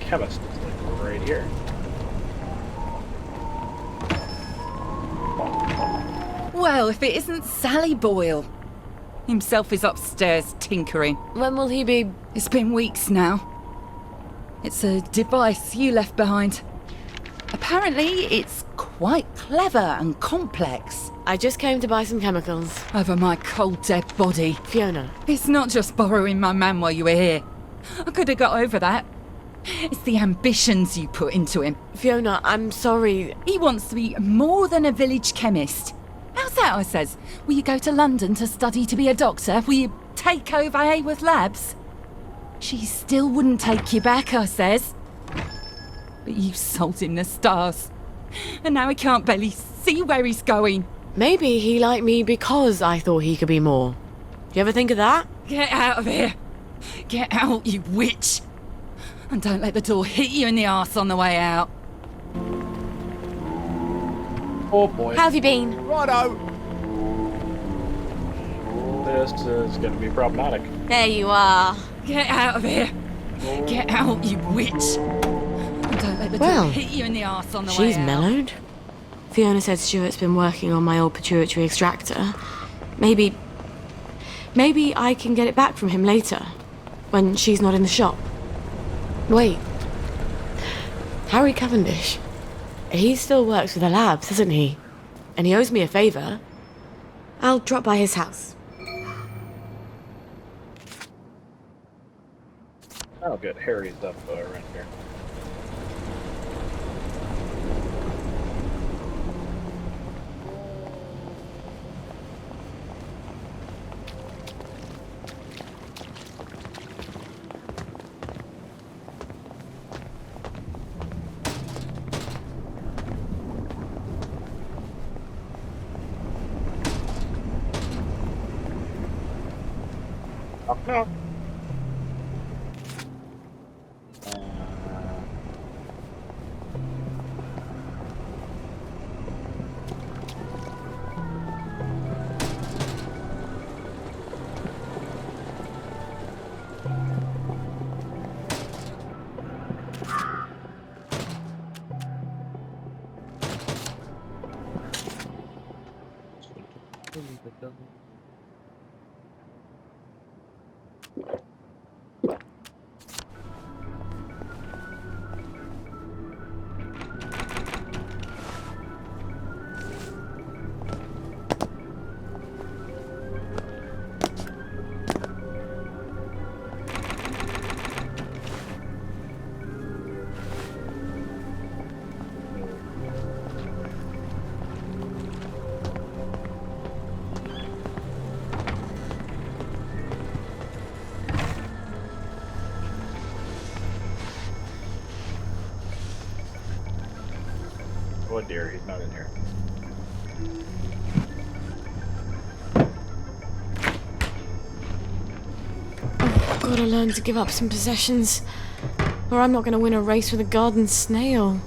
Chemist is like right here. Well, if it isn't Sally Boyle. Himself is upstairs tinkering. When will he be? It's been weeks now. It's a device you left behind. Apparently, it's quite clever and complex. I just came to buy some chemicals. Over my cold, dead body. Fiona. It's not just borrowing my man while you were here. I could have got over that. It's the ambitions you put into him. Fiona, I'm sorry. He wants to be more than a village chemist. How's that, I says? Will you go to London to study to be a doctor? Will you take over Haworth Labs? She still wouldn't take you back, I says. But you sold him the stars. And now he can't barely see where he's going. Maybe he liked me because I thought he could be more. Do you ever think of that? Get out of here. Get out, you witch. And don't let the door hit you in the arse on the way out. Oh boy. How have you been? Righto. This is going to be problematic. There you are. Get out of here. Get out, you witch. And don't let the door hit you in the arse on the way out. She's mellowed. Fiona said Stuart's been working on my old pituitary extractor. Maybe I can get it back from him later, when she's not in the shop. Wait. Harry Cavendish. He still works with the labs, doesn't he? And he owes me a favour. I'll drop by his house. Oh, good. Harry's up around here. Knock, knock. Oh dear, he's not in here. I've got to learn to give up some possessions, or I'm not going to win a race with a garden snail.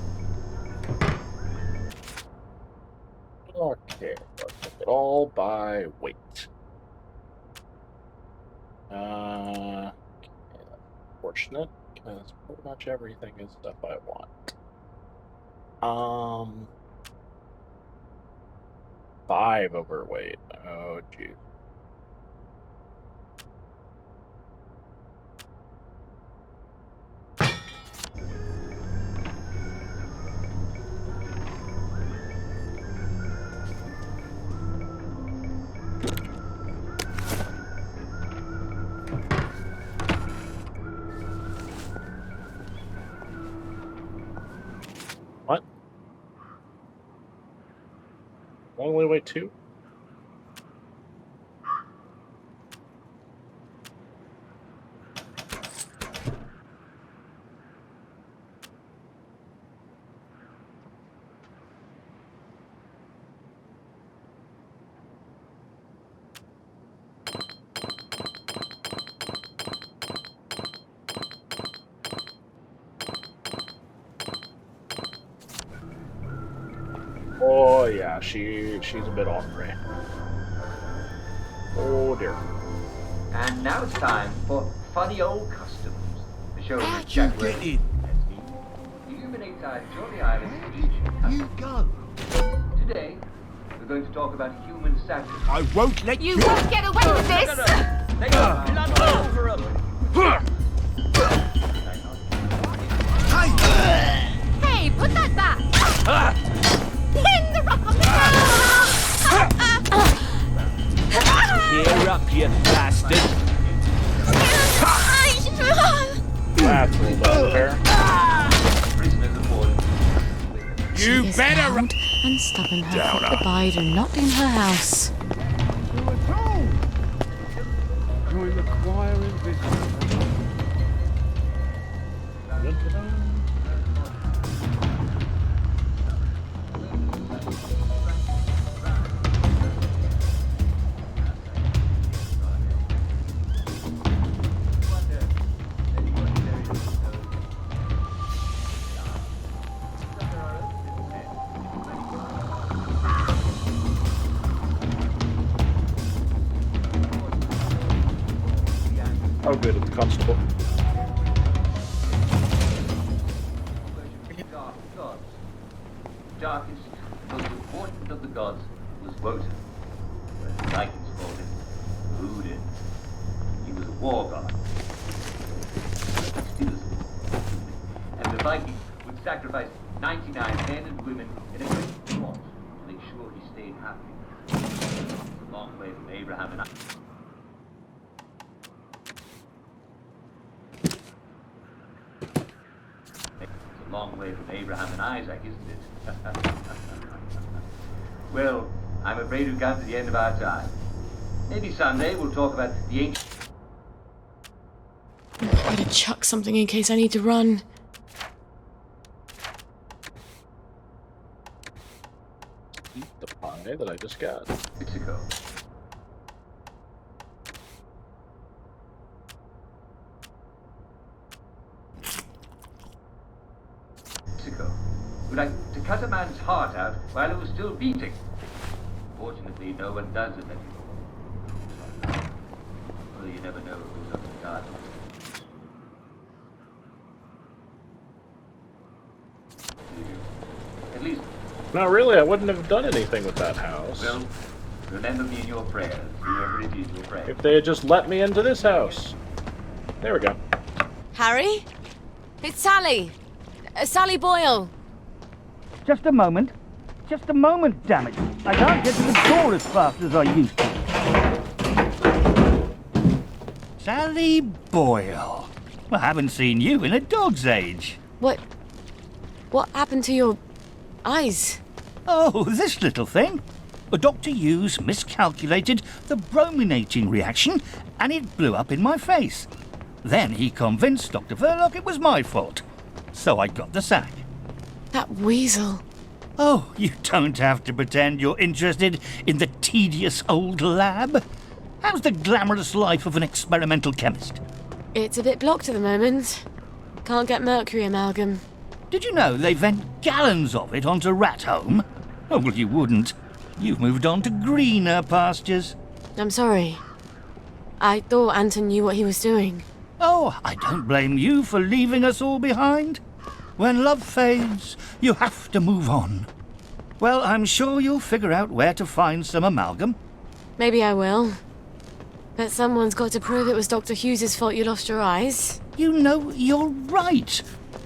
Okay, let's take it all by weight. Okay, that's fortunate, because pretty much everything is stuff I want. 5 overweight. Oh, geez. What? Only weigh 2? Oh yeah, she's a bit ornery. Oh dear. And now it's time for funny old customs. The show How'd is you Jack get Ray in? as he seaside Jolly Island beach. You go. Today, we're going to talk about human sacrifice. I won't let You won't get away with this! They got blood all over 'em. Hey, put that back! Pin the rock on the ground! Gear up, you bastard. That's a little unfair. Prisoners aboard. You She is better loud and stubborn. Her Down foot abide and not in her house. Join the choir in victory. Oh, good, it's the constable. Gods. Darkest, most important of the gods was Wotan. Whereas the Vikings called him Odin. He was a war god. Still is. And the Vikings would sacrifice 99 men and women in a great plot to make sure he stayed happy. It's a long way from Abraham and Isaac. Long way from Abraham and Isaac, isn't it? Well, I'm afraid we've come to the end of our time. Maybe someday we'll talk about the ancient... I better chuck something in case I need to run. Eat the pie that I just got. Mexico. Who like to cut a man's heart out while it was still beating. Fortunately, no one does it anymore. Well, you never know who's up in God. At least, No, really, I wouldn't have done anything with that house. well, remember me in your prayers, whoever it is you're praying. If they had just let me into this house. There we go. Harry? It's Sally. Sally Boyle. Just a moment. Just a moment, damn it. I can't get to the door as fast as I used to. Sally Boyle. Well, I haven't seen you in a dog's age. What happened to your eyes? Oh, this little thing. Dr. Hughes miscalculated the brominating reaction and it blew up in my face. Then he convinced Dr. Verloc it was my fault. So I got the sack. That weasel. Oh, you don't have to pretend you're interested in the tedious old lab. How's the glamorous life of an experimental chemist? It's a bit blocked at the moment. Can't get mercury amalgam. Did you know they vent gallons of it onto Rat Home? Oh, well, you wouldn't. You've moved on to greener pastures. I'm sorry. I thought Anton knew what he was doing. Oh, I don't blame you for leaving us all behind. When love fades, you have to move on. Well, I'm sure you'll figure out where to find some amalgam. Maybe I will. But someone's got to prove it was Dr. Hughes' fault you lost your eyes. You know, you're right.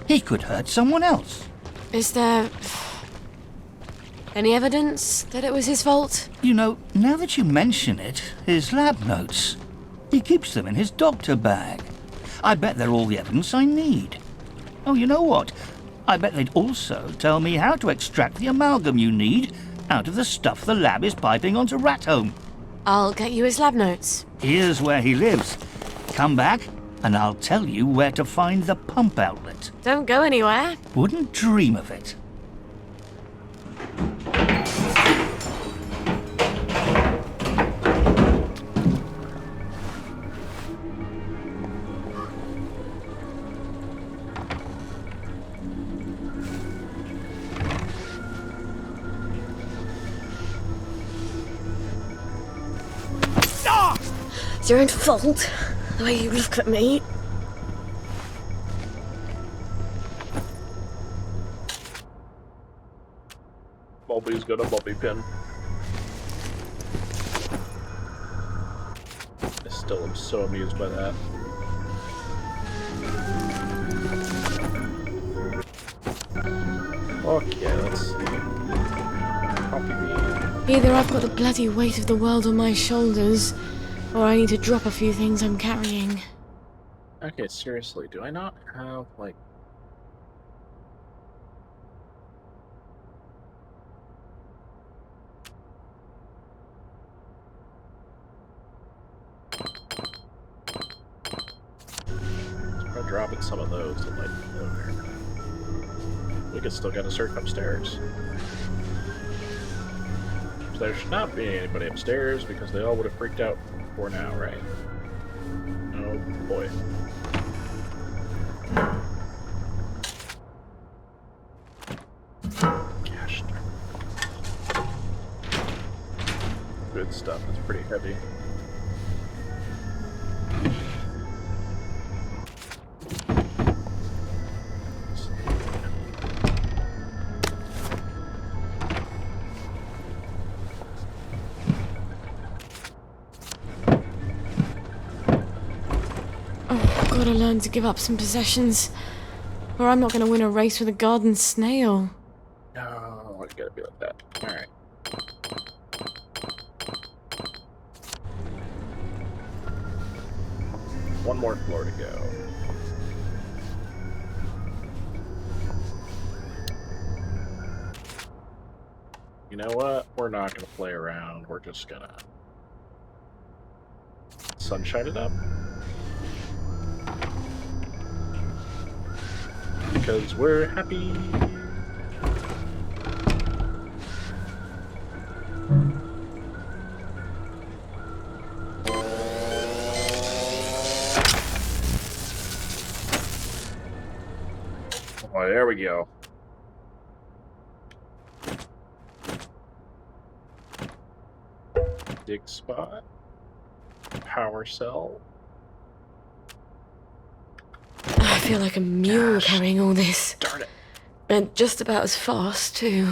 He could hurt someone else. Is there any evidence that it was his fault? You know, now that you mention it, his lab notes. He keeps them in his doctor bag. I bet they're all the evidence I need. Oh, you know what? I bet they'd also tell me how to extract the amalgam you need out of the stuff the lab is piping onto Rat Home. I'll get you his lab notes. Here's where he lives. Come back, and I'll tell you where to find the pump outlet. Don't go anywhere. Wouldn't dream of it. It's your own fault, the way you look at me. Bulby's got a Bulby pin. I still am so amused by that. Okay, let's see. Coffee bean. Either I've got the bloody weight of the world on my shoulders, or I need to drop a few things I'm carrying. Okay, seriously, do I not have, like... Try dropping some of those and, like, over. We could still get a search upstairs. So there should not be anybody upstairs because they all would have freaked out before now, right? Oh boy. Gosh darn. Good stuff. It's pretty heavy. Gotta learn to give up some possessions, or I'm not gonna win a race with a garden snail. No, it's gotta be like that. Alright. One more floor to go. You know what? We're not gonna play around. We're just gonna sunshine it up. Because we're happy. Oh, there we go. Dig spot. Power cell. I feel like a mule Gosh. carrying all this. Darn it. And just about as fast, too.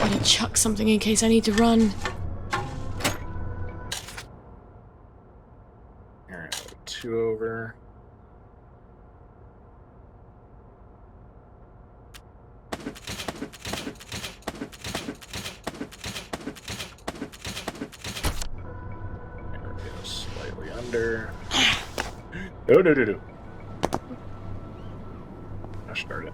I'm gonna chuck something in case I need to run. Alright, 2 over. There we go, slightly under. No. I started.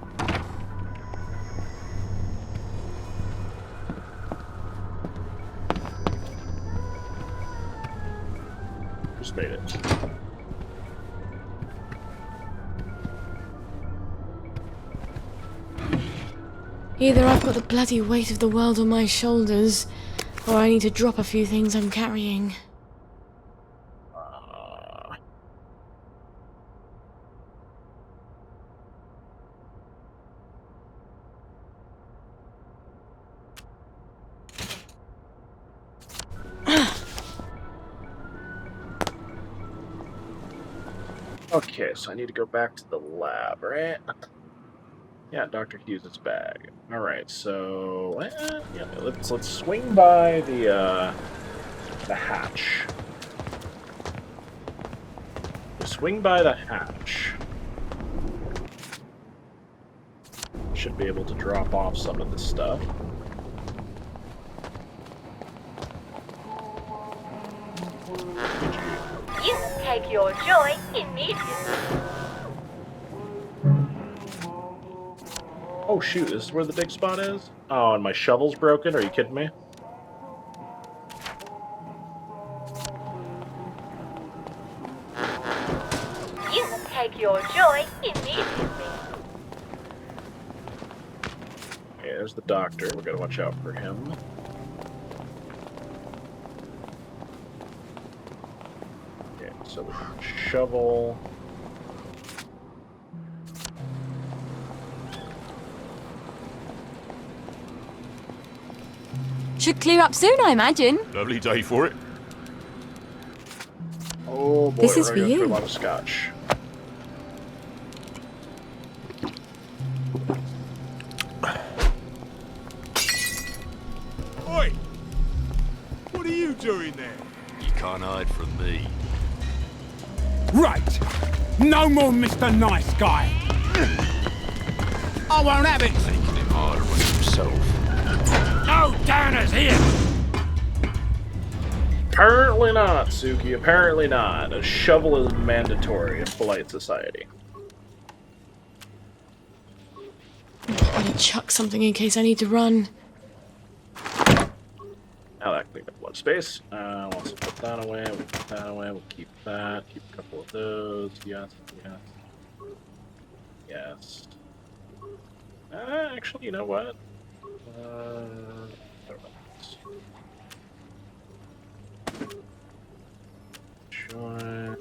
Just made it. Either I've got the bloody weight of the world on my shoulders, or I need to drop a few things I'm carrying. Okay, so I need to go back to the lab, right? Yeah, Dr. Hughes' bag. All right, so yeah, let's swing by the hatch. Swing by the hatch. Should be able to drop off some of this stuff. You take your joy immediately. Oh shoot, this is where the dig spot is? Oh, and my shovel's broken? Are you kidding me? You take your joy immediately. Okay, there's the doctor. We gotta watch out for him. So we can shovel. Should clear up soon, I imagine. Lovely day for it. Oh boy, This is we're for going through you. a lot of scotch. Oi! What are you doing there? You can't hide from me. Right! No more Mr. Nice Guy! I won't have it! Taking it harder on himself. No downers here! Apparently not, Suki. Apparently not. A shovel is mandatory in polite society. Better chuck something in case I need to run. Now that cleaned up blood space. We'll also put that away. We'll put that away. We'll keep that. Keep a couple of those. Yes, yes. Yes. Actually, you know what? I don't know. Sure.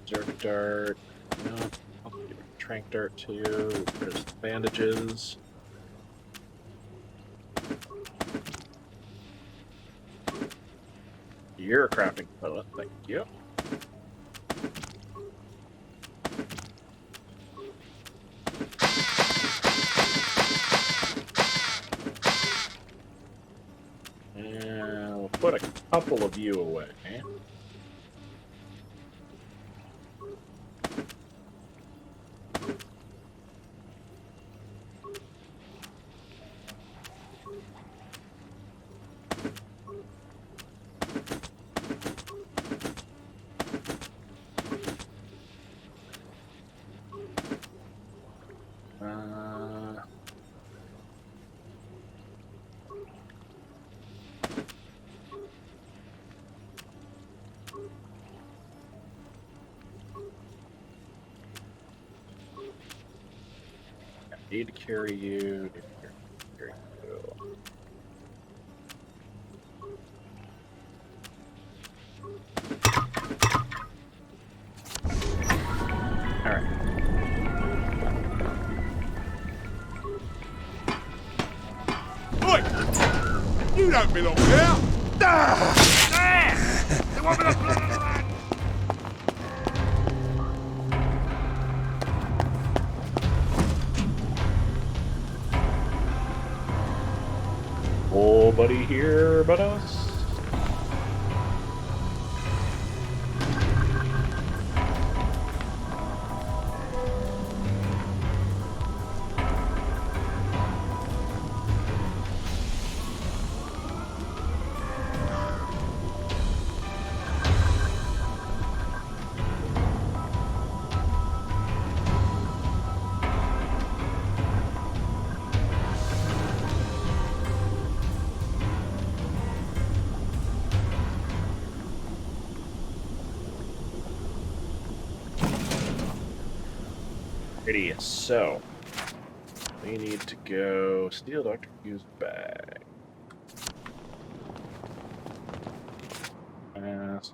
Zerg dart. No. I'll give it trank dart too. There's bandages. You're a crafting component, thank you. And we'll put a couple of you away. Need to carry you. Need to carry you. All right. Oi! You don't belong here! They want me to blood on the man! Nobody here but us. Alrighty, so we need to go steal Dr. Hughes' bag.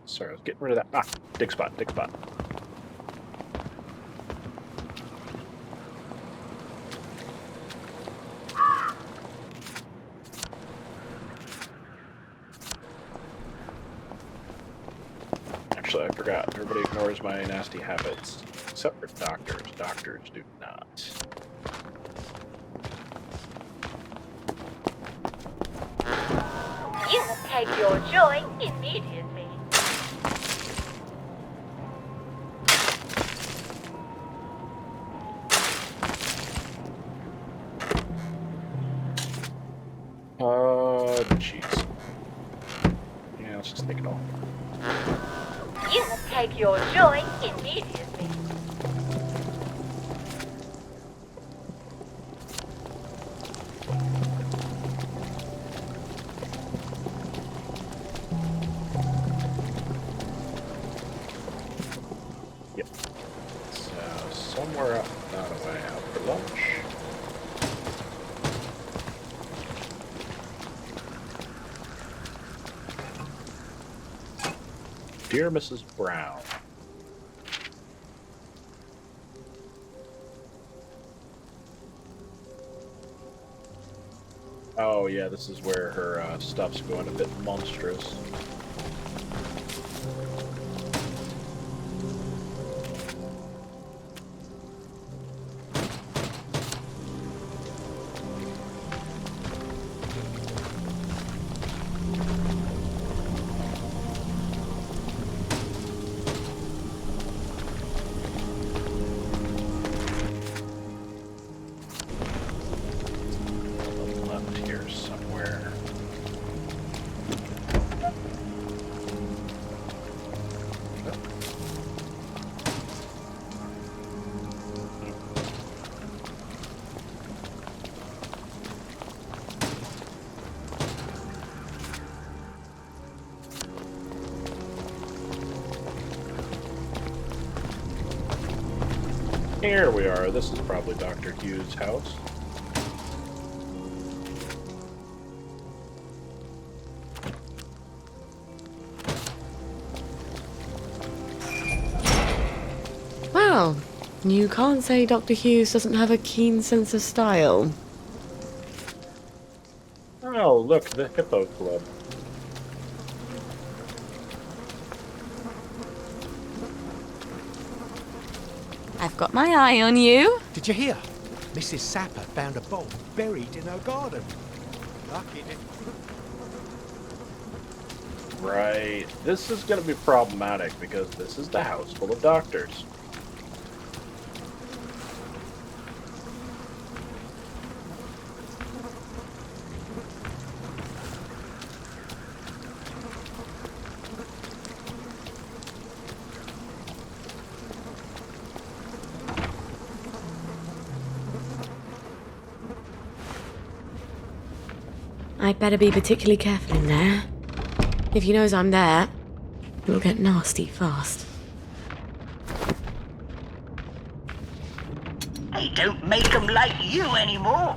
Sorry, I was getting rid of that. Dig spot, dig spot. Actually, I forgot. Everybody ignores my nasty habits. Except for doctors. Doctors do not. You will take your joy immediately. Jeez. Yeah, let's just take it all. You will take your joy immediately. Yep. So, somewhere up that way out for lunch. Dear Mrs. Brown. Oh yeah, this is where her stuff's going a bit monstrous. Left here somewhere. Here we are. This is probably Dr. Hughes' house. Well, you can't say Dr. Hughes doesn't have a keen sense of style. Oh, look, the Hippo Club. I've got my eye on you. Did you hear? Mrs. Sapper found a bomb buried in her garden. Lucky didn't. Right. This is going to be problematic because this is the house full of doctors. I'd better be particularly careful in there. If he knows I'm there, it'll get nasty fast. They don't make 'em like you anymore.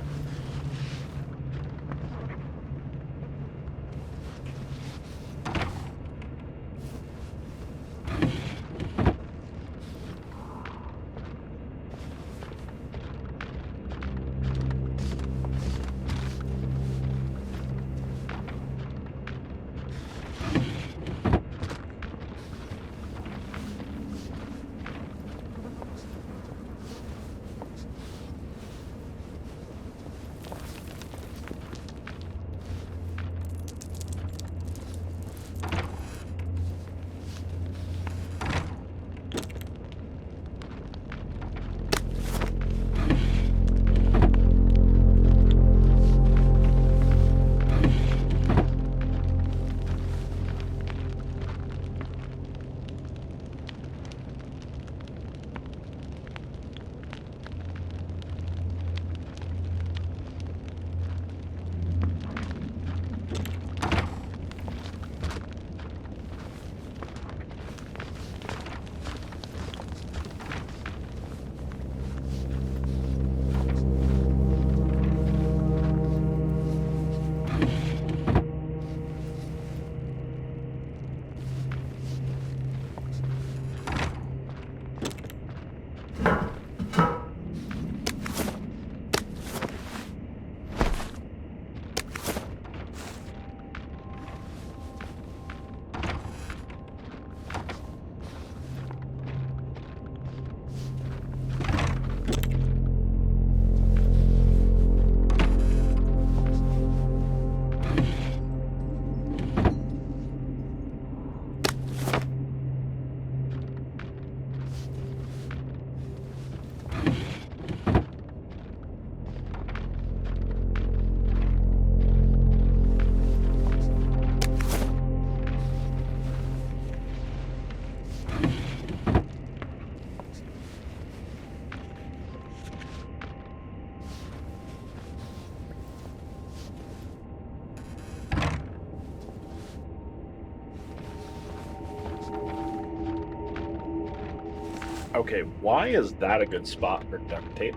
Okay, why is that a good spot for duct tape?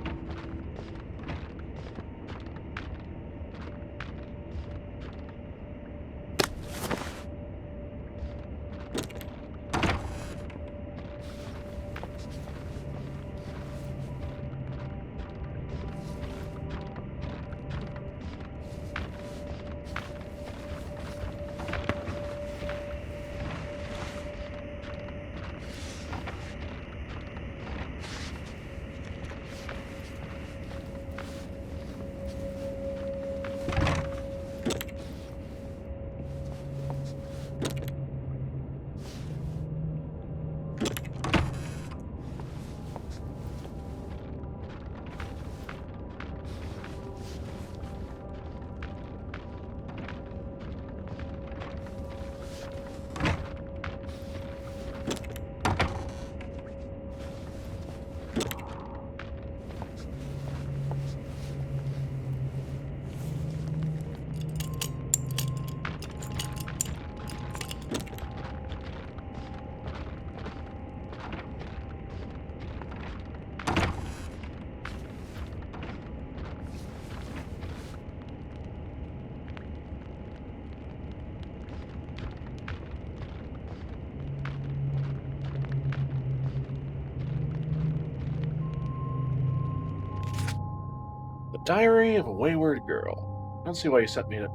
Diary of a Wayward Girl. I don't see why you sent me to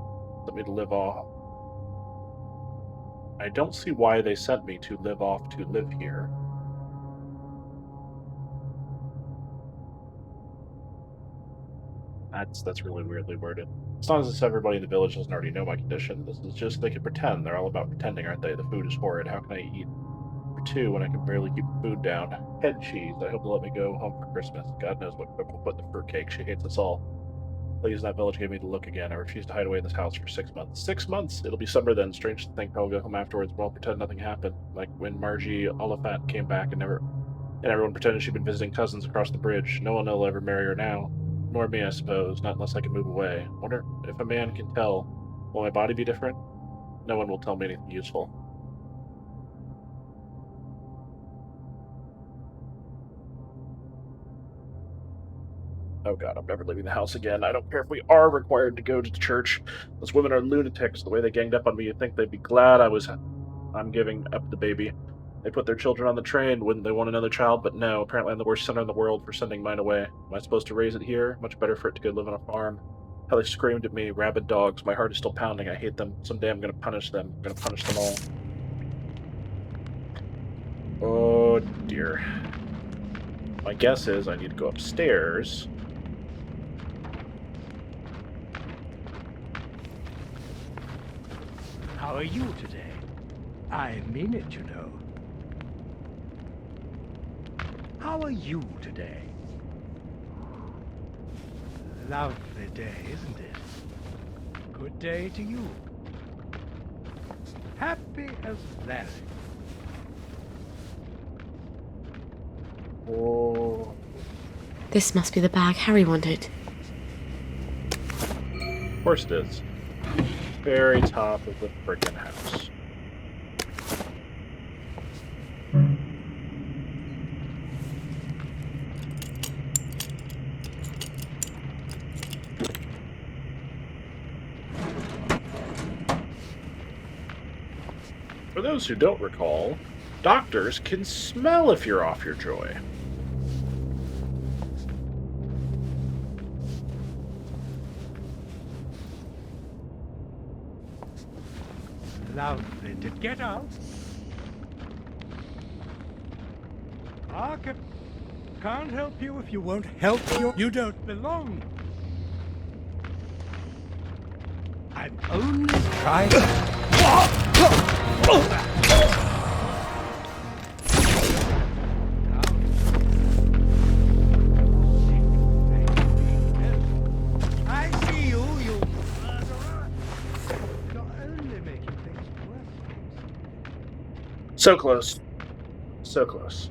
live off. I don't see why they sent me to live off to live here. That's really weirdly worded. It's not as if everybody in the village doesn't already know my condition. This is just they can pretend. They're all about pretending, aren't they? The food is horrid. How can I eat for two when I can barely keep the food down? Head cheese. I hope they'll let me go home for Christmas. God knows what cook will put in the fruitcake. She hates us all. Ladies in that village gave me the look again. I refuse to hide away in this house for 6 months. 6 months? It'll be summer then. Strange to think I'll go home afterwards, but I'll pretend nothing happened. Like when Margie Oliphant came back and everyone pretended she'd been visiting cousins across the bridge. No one will ever marry her now. Nor me, I suppose. Not unless I can move away. Wonder if a man can tell. Will my body be different? No one will tell me anything useful. Oh god, I'm never leaving the house again. I don't care if we are required to go to church. Those women are lunatics. The way they ganged up on me, you'd think they'd be glad I'm giving up the baby. They put their children on the train. Wouldn't they want another child? But no, apparently I'm the worst son in the world for sending mine away. Am I supposed to raise it here? Much better for it to go live on a farm. How they screamed at me, rabid dogs. My heart is still pounding. I hate them. Someday I'm gonna punish them. I'm gonna punish them all. Oh dear. My guess is I need to go upstairs. How are you today? I mean it, you know. How are you today? Lovely day, isn't it? Good day to you. Happy as Larry. Oh. This must be the bag Harry wanted. Of course it is. Very top of the frickin' house. For those who don't recall, doctors can smell if you're off your joy. Lovely to get out. I can't help you if you won't help you. You don't belong. I'm only trying. I see you, you murderer. You're only making things worse. So close. So close.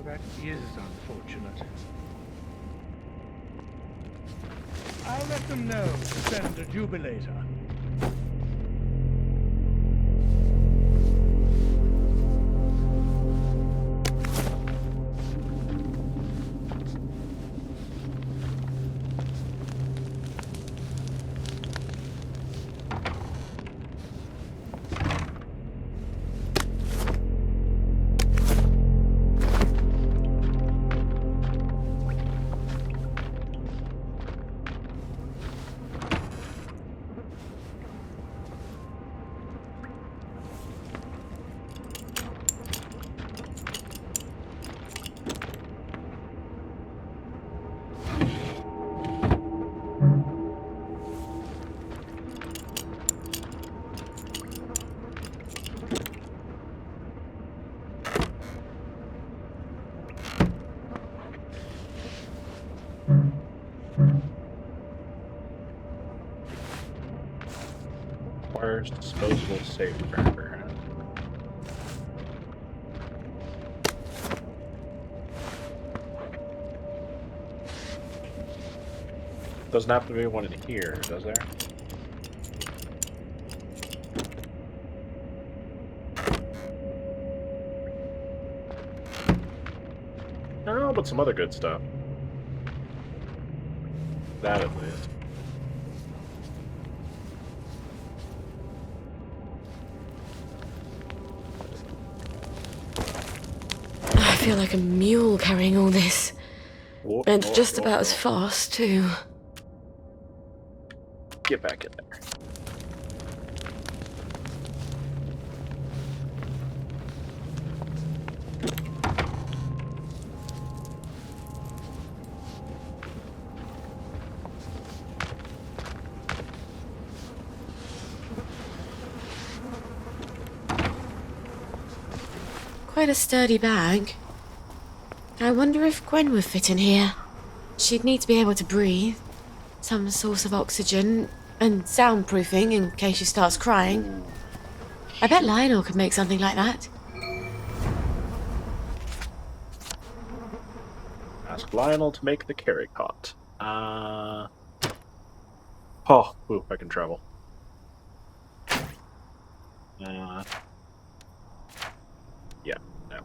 That is unfortunate. I'll let them know to send a jubilator. Requires disposable safecracker. Doesn't happen to be one in here, does there? No, but some other good stuff. That at least. I feel like a mule carrying all this. Whoop, And whoop, just whoop, about as whoop. fast, too. Get back in there. Quite a sturdy bag. I wonder if Gwen would fit in here. She'd need to be able to breathe, some source of oxygen, and soundproofing in case she starts crying. I bet Lionel could make something like that. Ask Lionel to make the carry cot. Oh, ooh, I can travel. Yeah, no.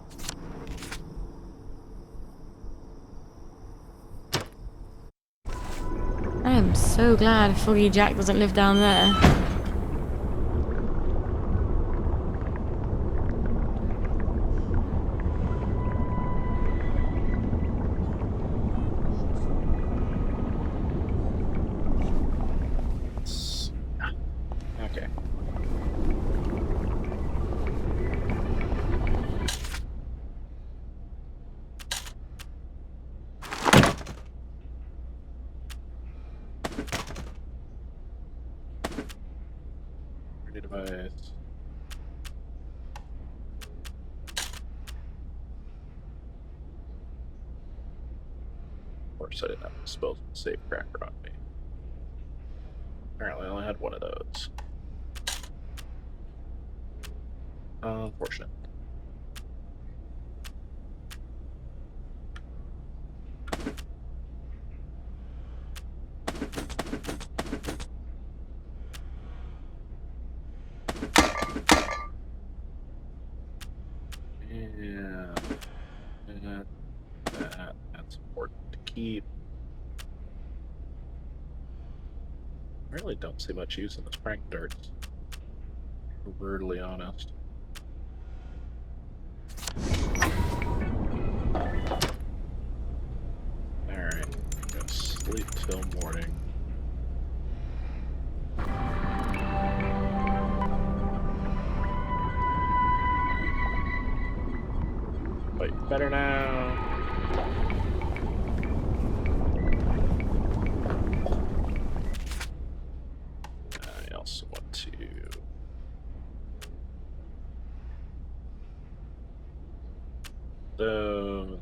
I am so glad Foggy Jack doesn't live down there. Okay. Ready device. Of course, I didn't have a disposable safe cracker on me. Apparently, I only had one of those. Unfortunate. Yeah. That's important to keep. I really don't see much use in this prank darts. To be brutally honest. Alright, I'm gonna sleep till morning. Wait, better now. I also want to... those...